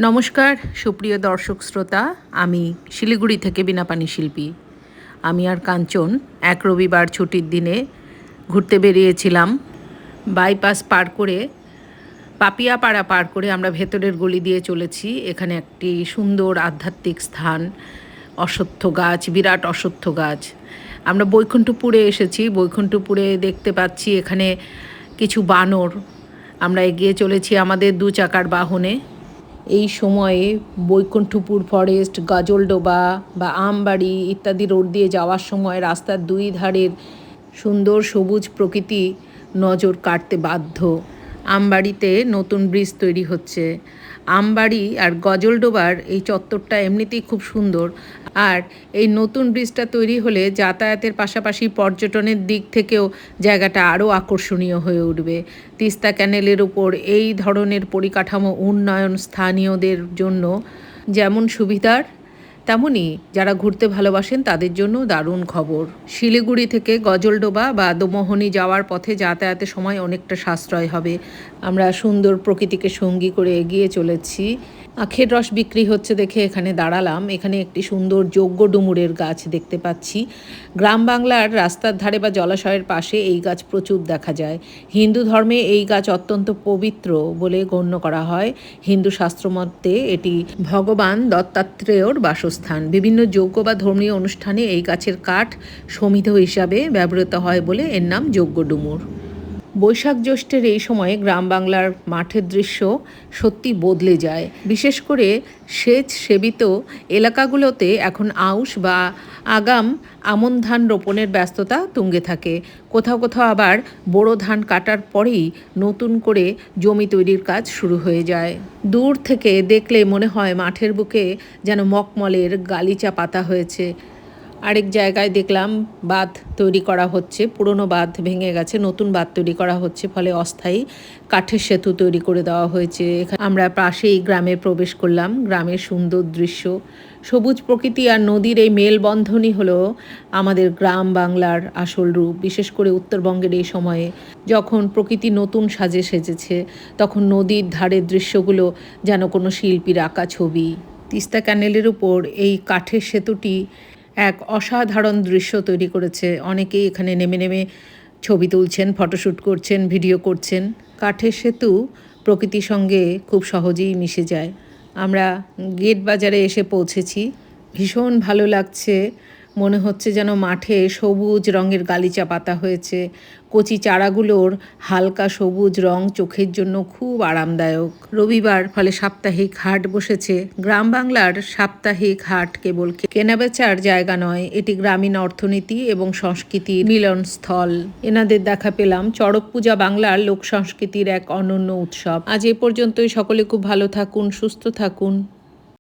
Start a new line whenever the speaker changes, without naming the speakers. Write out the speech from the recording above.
নমস্কার সুপ্রিয় দর্শক শ্রোতা, আমি শিলিগুড়ি থেকে বীণাপাণি শিল্পী। আমি আর কাঞ্চন এক রবিবার ছুটির দিনে ঘুরতে বেরিয়েছিলাম। বাইপাস পার করে, পাপিয়াপাড়া পার করে আমরা ভেতরের গলি দিয়ে চলেছি। এখানে একটি সুন্দর আধ্যাত্মিক স্থান, অশ্বত্থ গাছ, বিরাট অশ্বত্থ গাছ। আমরা বৈকুণ্ঠপুরে এসেছি। বৈকুণ্ঠপুরে দেখতে পাচ্ছি এখানে কিছু বানর। আমরা এগিয়ে চলেছি আমাদের 2 চাকার বাহনে। এই সময়ে বৈকুণ্ঠপুর ফরেস্ট, গাজলডোবা বা আমবাড়ি ইত্যাদি রোড দিয়ে যাওয়ার সময় রাস্তার 2 ধারের সুন্দর সবুজ প্রকৃতি নজর কাড়তে বাধ্য। আমবাড়িতে নতুন ব্রিজ তৈরি হচ্ছে। আমবাড়ি আর গজলডোবার এই চত্বরটা এমনিতেই খুব সুন্দর, আর এই নতুন ব্রিজটা তৈরি হলে যাতায়াতের পাশাপাশি পর্যটনের দিক থেকেও জায়গাটা আরও আকর্ষণীয় হয়ে উঠবে। তিস্তা ক্যানেলের উপর এই ধরনের পরিকাঠামো উন্নয়ন স্থানীয়দের জন্য যেমন সুবিধার, তেমনই যারা ঘুরতে ভালোবাসেন তাদের জন্য দারুণ খবর। শিলিগুড়ি থেকে গজলডোবা বা দোমোহনি যাওয়ার পথে যাতায়াতের সময় অনেকটা সাশ্রয় হবে। আমরা সুন্দর প্রকৃতিকে সঙ্গী করে এগিয়ে চলেছি। আখের রস বিক্রি হচ্ছে দেখে এখানে দাঁড়ালাম। এখানে একটি সুন্দর যজ্ঞ ডুমুরের গাছ দেখতে পাচ্ছি। গ্রাম বাংলার রাস্তার ধারে বা জলাশয়ের পাশে এই গাছ প্রচুর দেখা যায়। হিন্দু ধর্মে এই গাছ অত্যন্ত পবিত্র বলে গণ্য করা হয়। হিন্দু শাস্ত্রমতে এটি ভগবান দত্তাত্রেয়র বাসস্থান। বিভিন্ন যজ্ঞ বা ধর্মীয় অনুষ্ঠানে এই গাছের কাঠ সমিধ হিসাবে ব্যবহৃত হয় বলে এর নাম যজ্ঞ ডুমুর। বৈশাখ জ্যৈষ্ঠের এই সময়ে গ্রাম বাংলার মাঠের দৃশ্য সত্যি বদলে যায়। বিশেষ করে সেচ সেবিত এলাকাগুলোতে এখন আউশ বা আগাম আমন ধান রোপণের ব্যস্ততা তুঙ্গে থাকে। কোথাও কোথাও আবার বোরো ধান কাটার পরেই নতুন করে জমি তৈরির কাজ শুরু হয়ে যায়। দূর থেকে দেখলে মনে হয় মাঠের বুকে যেন মকমলের গালিচা পাতা হয়েছে। আরেক জায়গায় দেখলাম বাঁধ তৈরি করা হচ্ছে। পুরনো বাঁধ ভেঙে গেছে, নতুন বাঁধ তৈরি করা হচ্ছে, ফলে অস্থায়ী কাঠের সেতু তৈরি করে দেওয়া হয়েছে। আমরা পাশেই গ্রামে প্রবেশ করলাম। গ্রামের সুন্দর দৃশ্য, সবুজ প্রকৃতি আর নদীর এই মেলবন্ধনই হলো আমাদের গ্রাম বাংলার আসল রূপ। বিশেষ করে উত্তরবঙ্গের এই সময়ে যখন প্রকৃতি নতুন সাজে সেজেছে, তখন নদীর ধারের দৃশ্যগুলো যেন কোনো শিল্পীর আঁকা ছবি। তিস্তা ক্যানেলের উপর এই কাঠের সেতুটি এক অসাধারণ দৃশ্য তৈরি করেছে। অনেকেই এখানে নেমে নেমে ছবি তুলছেন, ফটোশ্যুট করছেন, ভিডিও করছেন। কাঠের সেতু প্রকৃতির সঙ্গে খুব সহজেই মিশে যায়। আমরা গেট বাজারে এসে পৌঁছেছি। ভীষণ ভালো লাগছে। মনে হচ্ছে যেন মাঠে সবুজ রঙের গালিচা পাতা হয়েছে। কচি চারাগুলোর হালকা সবুজ রং চোখের জন্য খুব আরামদায়ক। রবিবার, ফলে সাপ্তাহিক হাট বসেছে। গ্রাম বাংলার সাপ্তাহিক হাট কেবল কেনাবেচার জায়গা নয়, এটি গ্রামীণ অর্থনীতি এবং সংস্কৃতির মিলনস্থল। এনাদের দেখা পেলাম। চড়ক পূজা বাংলার লোক সংস্কৃতির এক অনন্য উৎসব। আজ এ পর্যন্তই। সকলে খুব ভালো থাকুন, সুস্থ থাকুন।